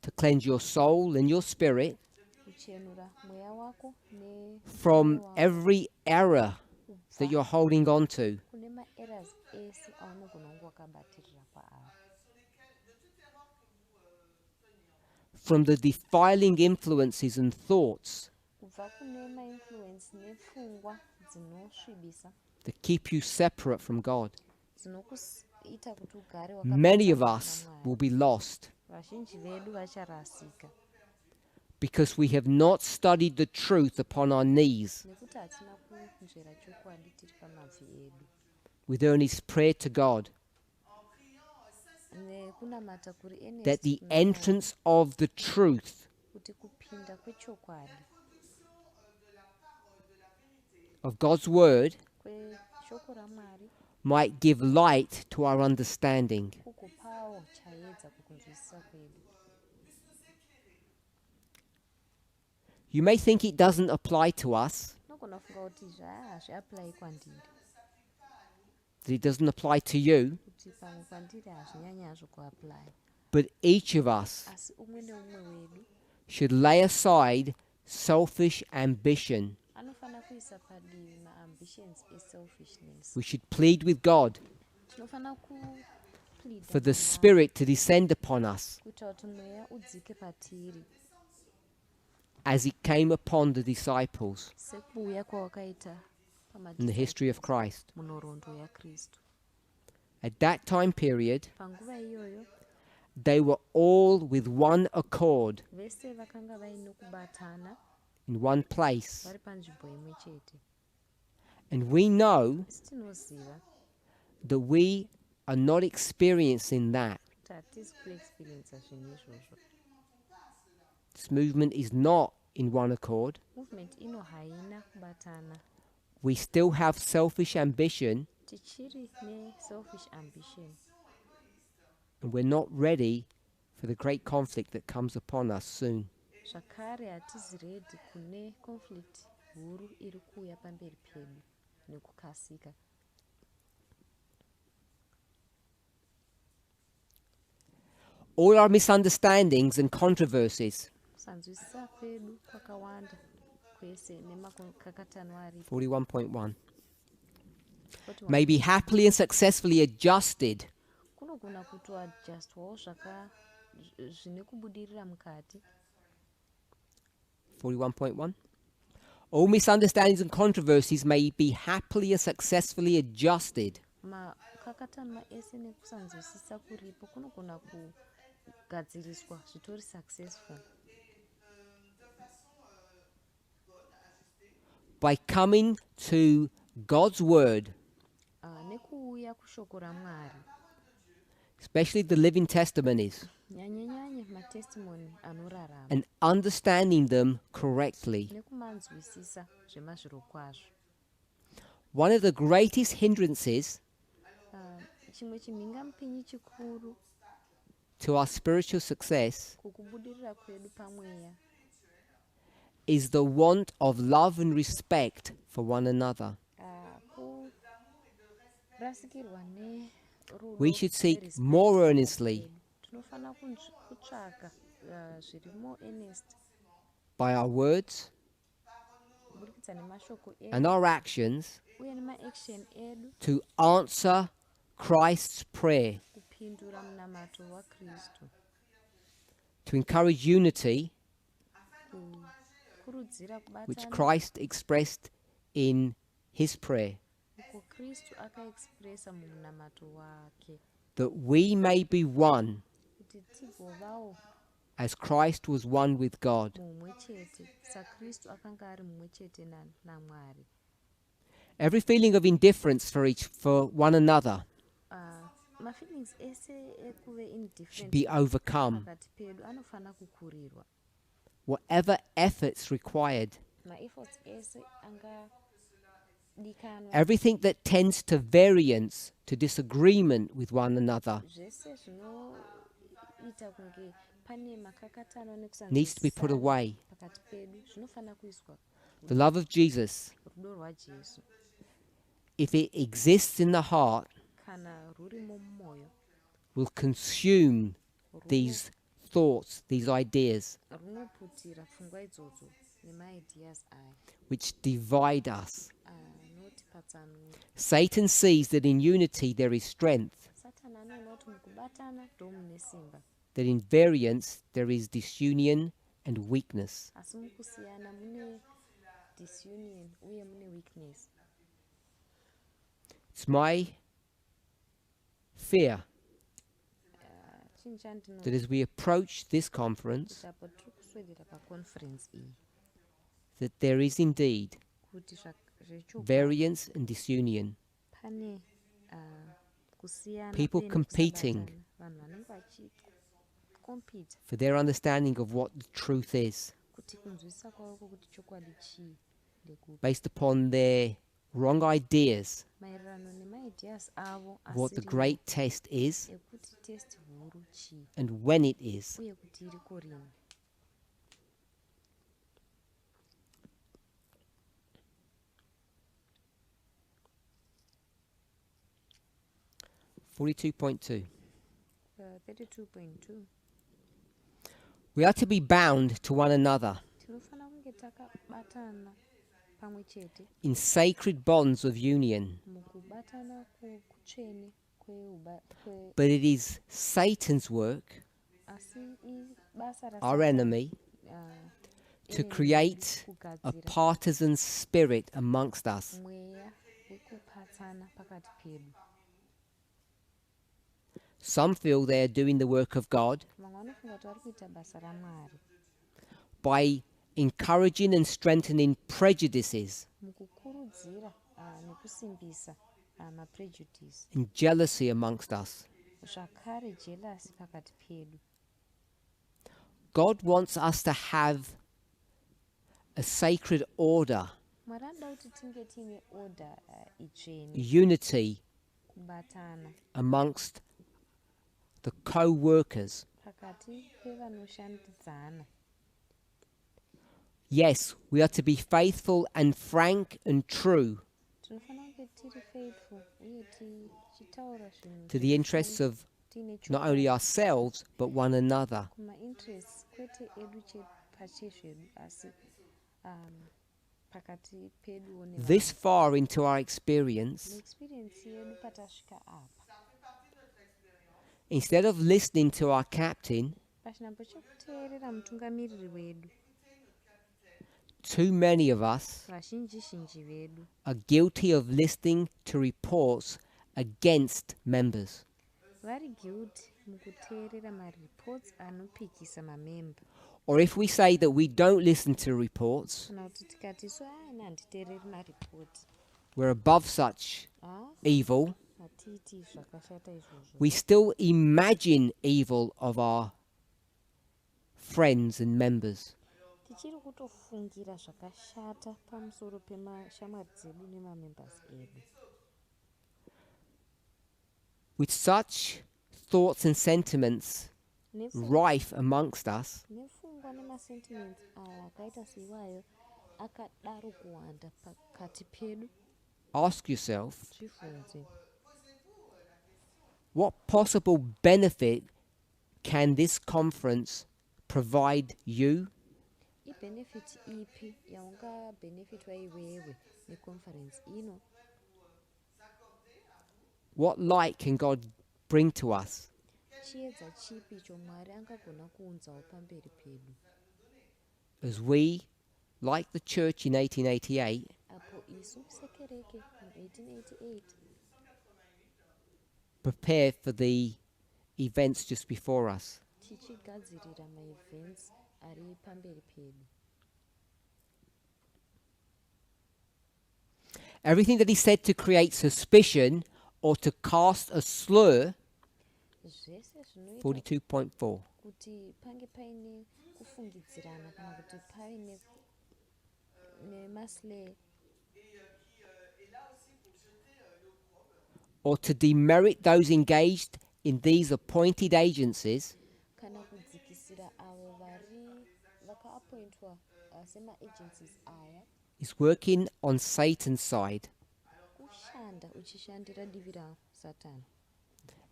to cleanse your soul and your spirit kuchenura mweya wako from every error that you're holding on to. kune maeras ese aunogona kunge wakabatirira paari, From the defiling influences and thoughts kubva kune mainfluence nepfungwa dzinosvibisa that keep you separate from God. dzinokuita kuti ugare Many of us will be lost vazhinji vedu vacharasika because we have not studied the truth upon our knees nekuti hatina kunzvera chokwadi tiri pamabvi edu with earnest prayer to God nekunamata kuri that the entrance of the truth kuti kupinda kwechokwadi of God's word kweshoko ramwari might give light to our understanding. kukupawo chaedza kukunzwisisa kwedu. You may think it doesn't apply to us, unogona kufunga kuti hazviapply kwandiri, that it doesn't apply to you, kuti pamwe kwandiri hazvinyanyazvo kuapply, but each of us asi umwe neumwe wedu should lay aside selfish ambition. anofanira kuisa padivi maambitions eselfishness. We should plead with God tinofanira for the Spirit to descend upon us kuita kuti mweya udzike patiri as it came upon the disciples sekuuya kwawakaita in the history of Christ. munhoroondo yakristu. At that time period, panguva iyoyo they were all with one accord vese vakanga vaino kubatana in one place. vari panzvimbo imwe chete. And we know asi tinoziva that we are not experiencing that nekuti hatisi kuexperiensa zvinhu izvozvo. This movement is not in one accord. Movement ino haina kubatana. We still have selfish ambition, Tichiri ne-selfish ambition. and we're not ready for the great conflict that comes upon us soon. Zvakare hatisi ready kune conflict huru iri kuuya pamberi pedu nekukasika. All our misunderstandings and controversies, Kusanzwisisa kwedu kwakawanda kwese nemakakatanwa aripo. 41.1, may be happily and successfully adjusted Kunogona kutoadjustwawo zvine kubudirira mukati. 41.1. All misunderstandings and controversies may be happily and successfully adjusted Makakatanwa ese nekusanzwisisa kuripo kunogona kugadziriswa zvitori successful by coming to God's word, nekuuya kushoko raMwari, especially the living testimonies, nyanye matestimony anorarama, and understanding them correctly. nekumanzwisisa zvemazviro kwazvo. One of the greatest hindrances Chimwe chimhingamupinyi chikuru to our spiritual success kukubudirira kwedu pamweya is the want of love and respect for one another. kurasikirwa nerudo We should seek nerespect more pakati earnestly pedu. Tinofana kutsvaka zviri more earnest by our words kuburikidza nemashoko and edu our actions uye nemaaction edu to answer Christ's prayer, kupindura munamato waKristu, to encourage unity, kukurudzira which kubatana Christ expressed in his prayer, uko Kristu akaexpressa mumunamato wake, that we may be one kuti tigovawo as Christ was one with God. mumwe chete saKristu akanga ari mumwe chete naMwari. Every feeling of indifference for one another Mafeelings ese ekuve should indifferent be overcome. pakati pedu anofana kukurirwa. Whatever efforts required, Maefforts ese angadikanwa, everything that tends to variance, to disagreement with one another, zvese zvinoita kunge pane makakatano needs to be put nekusanzwisisana away. pakati pedu zvinofana kuiswa. The love of Jesus, Rudo rwaJesu if it exists in the heart, kana rurimo mumwoyo will consume these thoughts, these ideas, runoputira pfungwa idzodzo nemaideas aya which divide us. anotipatsanura. Satan sees that in unity there is strength, Satani anoona kuti mukubatana ndomune simba, that in variance there is disunion and weakness. asi mukusiyana mune disunion uye mune weakness. It's my fear Chinhu that as we approach this conference, kuti apo tiri kuswedera paconference iyi that there is indeed kuti zvechokwadi variance and disunion, pane kusiyana people uye competing nekusabatana. Vanhu vanenge vachikompita for their understanding of what the truth is, kuti kunzwisisa kwavo kuti chokwadi chii ndekupi, based upon their wrong ideas maererano nemaideas avo of what the asiri great test is ekuti test huru chii and when it is. uye kuti iriko rini. 42.2. 32.2 We are to be bound to one another tinofana kunge takabatana pamwe chete in sacred bonds of union. mukubatana kutsvene But it is Satan's work, asi ibasa our enemy, to create a kugadzira partisan spirit amongst us. mweya wekupatsana pakati pedu. Some feel they are doing the work of God Vamwe vanofunga kuti vari kuita basa raMwari by encouraging and strengthening prejudices mukukurudzira nekusimbisa maprejudice, and jealousy amongst us. zvakare jelasi pakati pedu. God wants us to have a sacred order, Mwari anoda kuti tinge tiine order itsvene, unity kubatana amongst the co-workers. pakati pevanoshandidzana. Yes, we are to be faithful and frank and true Tinofanira kunge tiri faithful uye tichitaura zvinhu to the interests of tiine not only chokwadi ourselves but one another. kumainterests kwete edu pachezvedu asi pakati peduwo This far into our experience, neexperience yedu patasvika apa. instead of listening to our captain, Pachinambo chekuteerera mutungamiriri wedu, too many of us vazhinji vedu are guilty of listening to reports against members. vari guilty mukuteerera mareports anopikisa mamemba. Or if we say that we don't listen to reports, Kana kuti tikati so ine handiteereri maripoti, we're above such evil, hatiiti zvakashata izvozvo. we still imagine evil of our friends and members. Tichiri kutofungira zvakashata pamusoro pemashamwari dzedu nemamembers edu. With such thoughts and sentiments rife amongst us, Nefungwa nemasentiments aya akaita seiwayo akadaro kuwanda pakati pedu, ask yourself, zvibvunze, what possible benefit can this conference provide you? ibenefiti ipi yaungabhenefitwa iwewe neconference ino? What light can God bring to us? Chiedza chipi chomwari angagona kuunzawo pamberi pedu As we, like the church in 1888, apo isu sekereke mu1888 prepare for the events just before us? tichigadzirira maevents ari pamberi pedu. Everything that he said to create suspicion or to cast a slur, Zvese zvinoita 42.4, kuti pange paine kufungidzirana kana kuti paine nemasle or to demerit those engaged in these appointed agencies, kana kudzikisira avo vakaappointwa sema-agencies aya, is working on Satan's side. kushanda uchishandira divi rasatani.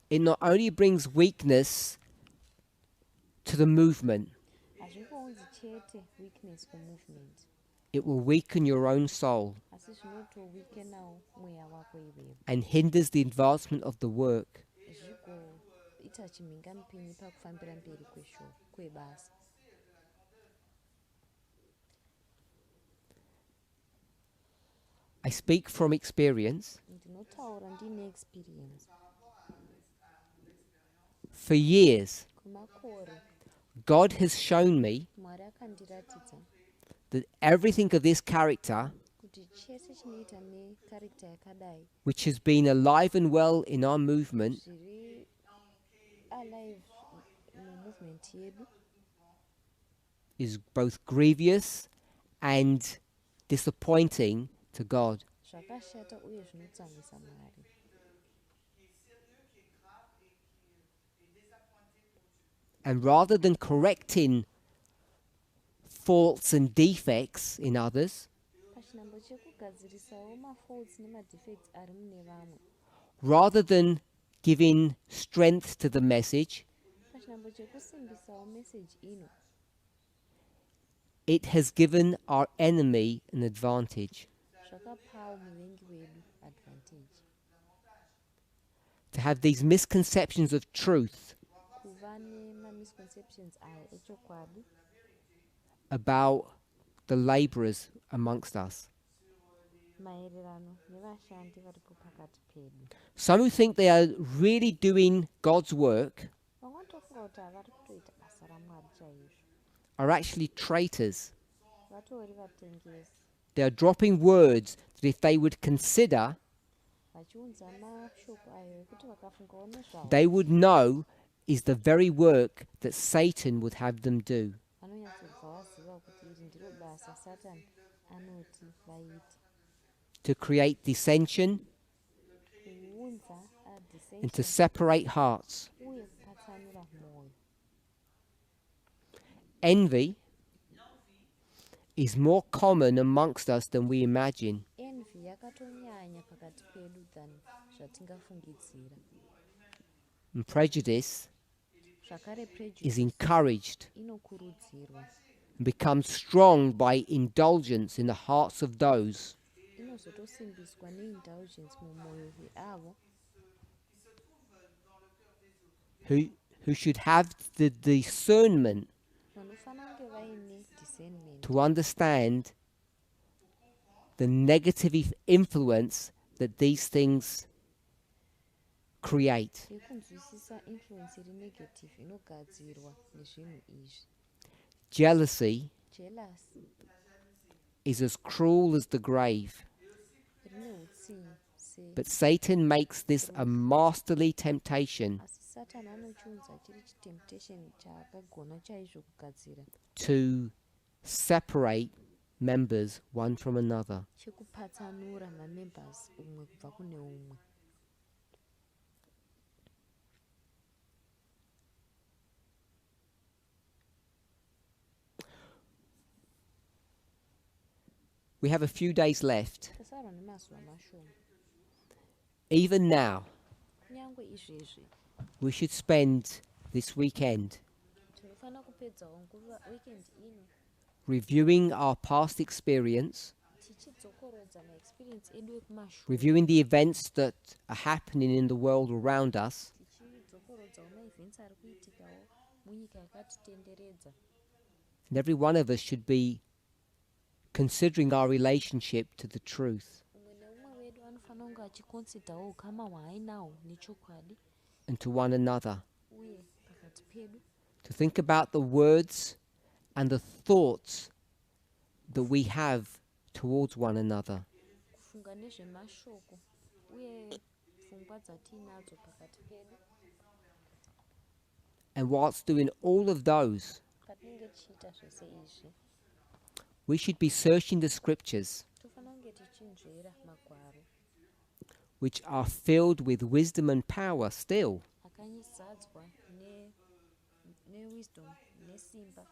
It not only brings weakness to the movement, Hazvingounzi chete weakness kumovement, it will weaken your own soul asi zvinotoweakenawo mweya wako iwewe, and hinders the advancement of the work. zvigoita chimhingamupinyi pakufambira mberi kwebasa. I speak from experience. Ndinotaura ndine experience. For years, Kumakore God has shown me Mwari akandiratidza that everything of this character, kuti chese chinoita nekarikta yakadai, which has been alive and well in our movement, zviri alive mumovement yedu, is both grievous and disappointing to God. zvakashata uye zvinotsamwisa Mwari. And rather than correcting faults and defects in others, Pachinambo chekugadzirisawo mafaults nemadefects ari mune vamwe, rather than giving strength to the message, pachinambo chekusimbisawo message ino, it has given our enemy an advantage. zvakapawo muvengi wedu advantage. To have these misconceptions of truth Kuva nema-misconceptions aya echokwadi about the labourers amongst us. maererano nevashandi varipo pakati pedu. Some who think they are really doing God's work Vanotofunga kuti havari kutoita basa raMwari chaizvo, are actually traitors. vatori vatengesi. They are dropping words that if they would consider, vachiunza mashoko ayo ekuti vakafungawo nezvavo they would know is the very work that Satan would have them do. vanonyatsobva vaziva kuti iri ndiro basa satani anoti vaite To create dissension kuunza and to adissension separate hearts. uye kupatsanura mwoyo. Envy is more common amongst us than we imagine. Envy yakatonyanya pakati pedu than zvatingafungidzira. And prejudice Zvakare is prejudice encouraged inokurudzirwa, and becomes strong by indulgence in the hearts of those inozotosimbiswa neindulgence mumwoyo yeavo who should have the discernment vanofana kunge vaine discernment to understand the negative influence that these things create. yekunzwisisa influence iri negative inogadzirwa nezvinhu izvi. Jealousy Jealousy is as cruel as the grave, rine utsinye but Satan makes this a masterly temptation asi satani anochiunza chiri chitemptation chaakagona chaizvo kugadzira to separate members one from another. chekupatsanura mamembers umwe kubva kune umwe. We have a few days left. tasarwa nemazuva mashoma. Even now, Kunyangwe izvezvi we should spend this weekend tinofanira kupedzawo nguva weekend ino reviewing our past experience, tichidzokorodza maexperience edu ekumashure, reviewing the events that are happening in the world around us, tichidzokorodzawo maevents ari kuitikawo munyika yakatitenderedza. and every one of us should be considering our relationship to the truth Umwe neumwe wedu anofanira kunge achikonsidhawo ukama hwaainawo nechokwadi and to one another, uye pakati pedu to think about the words and the thoughts that we have towards one another, kufunga nezvemashoko uye pfungwa dzatiinadzo pakati pedu. and whilst doing all of those, Patinenge tichiita zvese izvi we should be searching the scriptures, tofanira kunge tichinzvera magwaro which are filled with wisdom and power still, akanyizadzwa newisdom nesimba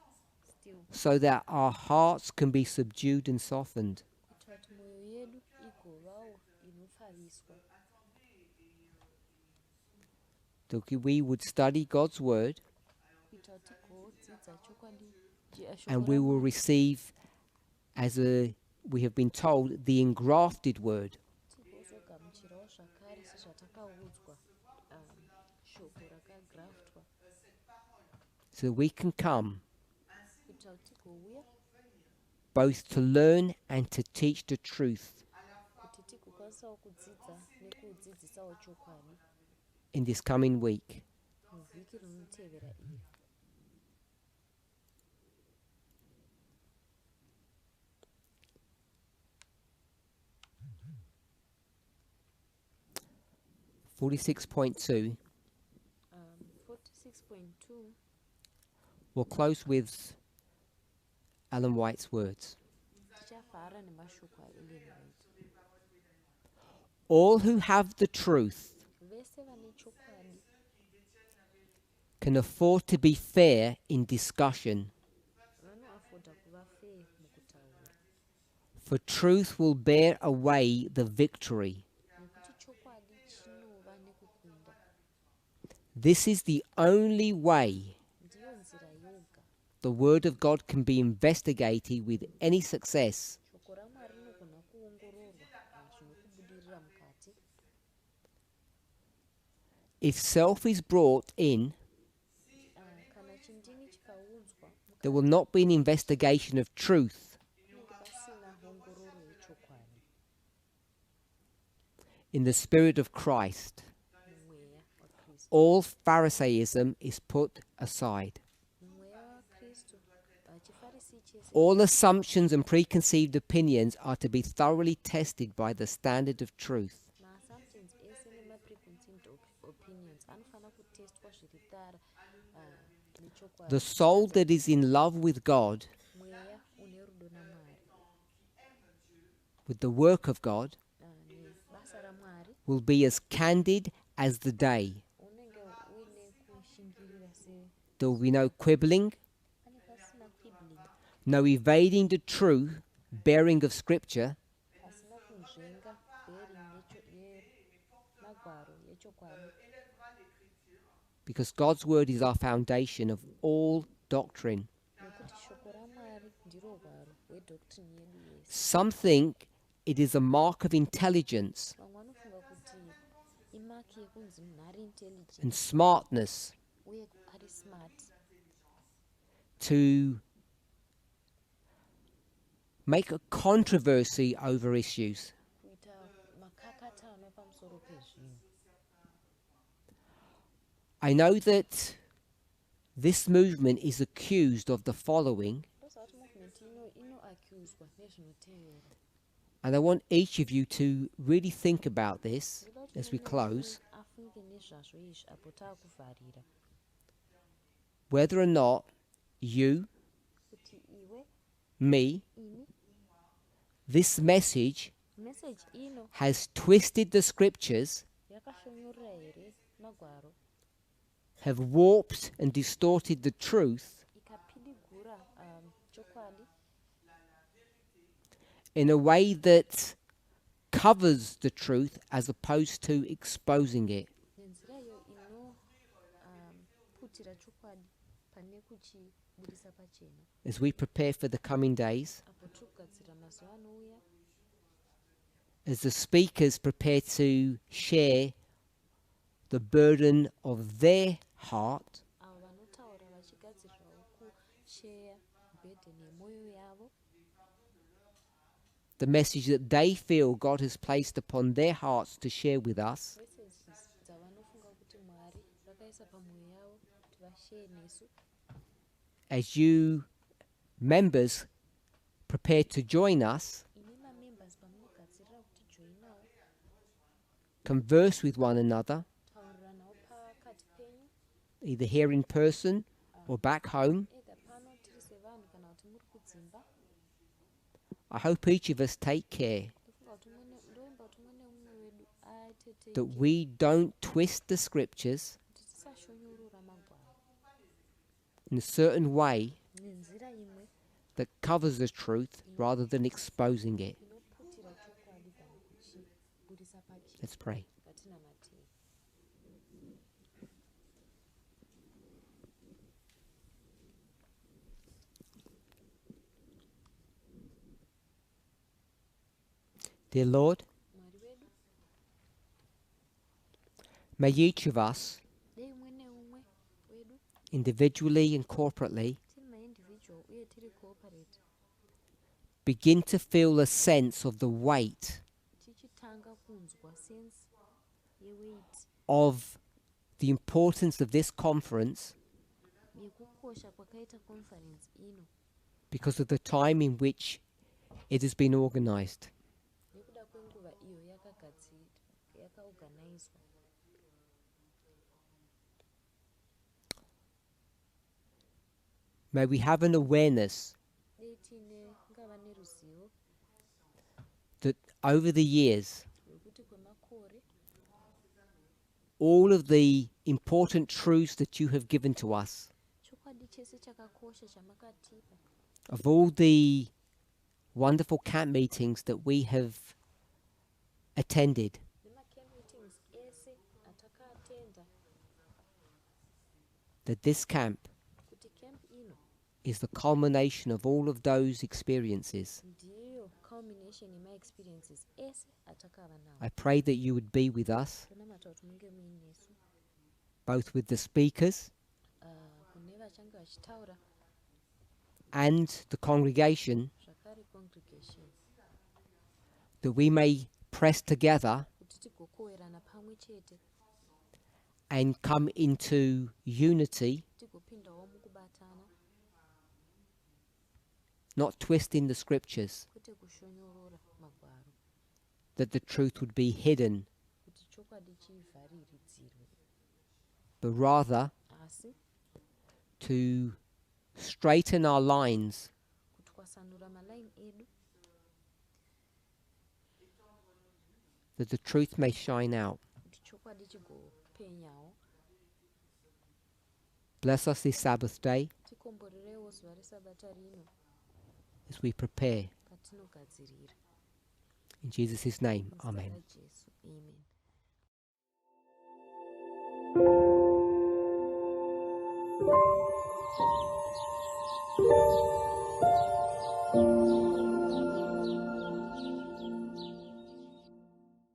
still, so that our hearts can be subdued and softened. kuitira kuti mwoyo yedu igovawo inopfaviswa, That we would study God's word kuitira kuti tigodzidza chokwadi and we will receive, as we have been told, the engrafted word, tigozogamuchirawo zvakare sezvatakaudzwa shoko rakagraftwa, so that we can come kuitira kuti tigouya both to learn and to teach the truth kuti tigokwanisawo kudzidza nekudzidzisawo chokwadi in this coming week. muvhiki rinotevera iri. Um, 46.2, 46.2 we'll close with Ellen White's words. tichavhara nemashoko aEllen White. All who have the truth Vese vane chokwadi can afford to be fair in discussion, vanoafodha kuva fair mukutaura, for truth will bear away the victory. nekuti chokwadi chinova nekukunda. This is the only way Ndiyo nzira yoga the word of God can be investigated with any success. shoko ramwari rinogona kuongororwa zvinokubudirira mukati. If self is brought in, Kana chindini chikaunzwa there will not be an investigation of truth. munenge pasina ongororo yechokwadi In the spirit of Christ, mumweya wakristu. all Pharisaism is put aside. Mumweya wakristu chifarisi chese All assumptions and preconceived opinions are to be thoroughly tested by the standard of truth. maassumptions kutara nechokwadi. The soul that is in love with God, Mweya une rudo naMwari, with the work of God, nebasa raMwari will be as candid as the day. unenge uine kushingirira se. There will be no quibbling, Pane pasina quibbling, no evading the truth, bearing of Scripture, pasina kunzvenga bearing yemagwaro yechokwadi, because God's word is our foundation of all doctrine. nekuti shoko raMwari ndiro hwaro hwedoctrine yedu yese. Some think it is a mark of intelligence Vamwe vanofunga kuti imaki yekunzi munhu intelligent and smartness uye ari smart to make a controversy over issues. kuita makakatano pamusoro pezvinhu. I know that this movement is accused of the following, Ndoziva kuti movement inoaccuswa nezvinotevera. and I want each of you to really think about this Ndoda kuti as we mumwe close, nomumwe afunge nezvazvo izvi apo taakuvharira, whether or not you, kuti iwe me, ini this message meseji ino has twisted the scriptures, yakashonyorera here magwaro, have warped and distorted the truth ikapidigura chokwadi in a way that covers the truth as opposed to exposing it. nenzira iyo inoputira chokwadi pane kuchibudisa pachena. As we prepare for the coming days, Apo tiri kugadzirira mazuva anouya, as the speakers prepare to share the burden of their heart, avo vanotaura vachigadzirirawo kusheya bhedheni yemwoyo yavo, the message that they feel God has placed upon their hearts to share with us, messages dzavanofunga kuti Mwari vakaisa pamwoyo yavo kuti vasheye nesu. as you members prepare to join us, Imi mamembers pamunogadzirira kuti joinawo, converse with one another, tauriranawo pakati penyu, either here in person or back home. edha pano tiri sevanhu kana kuti muri kudzimba. I hope each of us take care Ndoimba kuti umwe neumwe wedu that ateteke we don't twist the scriptures kuti tisashonyorora magwaro in a certain way nenzira imwe that covers the truth rather than exposing it. inoputira chokwadi kana kuchibudisa pachena. Let's pray. Ngatinamatei. Dear Lord, Mwari wedu, may each of us, dei umwe neumwe wedu individually and corporately, tiri maindividual uye tiri cooperate begin to feel a sense of the weight tichitanga kunzwa sense yeweight of the importance of this conference yekukosha kwakaita conference ino because of the time in which it has been organized. nekuda kwenguva iyo yakaorganizwa. May we have an awareness Dei tine ngava neruzivo that over the years, rwekuti kwemakore all of the important truths that you have given to us, chokwadi chese chakakosha chamakatipa, of all the wonderful camp meetings that we have attended, nemacamp meetings ese atakaatenda, that this camp kuti camp ino is the culmination of all of those experiences. ndiyo culmination yemaexperiences ese atakava nawo. I pray that you would be with us, tonamata kuti munge muinesu both with the speakers kune vachange vachitaura and the congregation, zvakare congregation, that we may press together kuti tigokohwerana pamwe chete and come into unity, tigopindawo mukubatana, not twisting the scriptures, kwete kushonyorora magwaro, that the truth would be hidden, kuti chokwadi chivhariridzirwe, but rather pasi to straighten our lines kuti kwasanura malaini edu that the truth may shine out. kuti chokwadi chigopenyawo. Bless us this Sabbath day Tikomborerewo zuva resabata rino as we prepare. patinogadzirira. In Jesus' name, Muzita amen. raJesu, amen.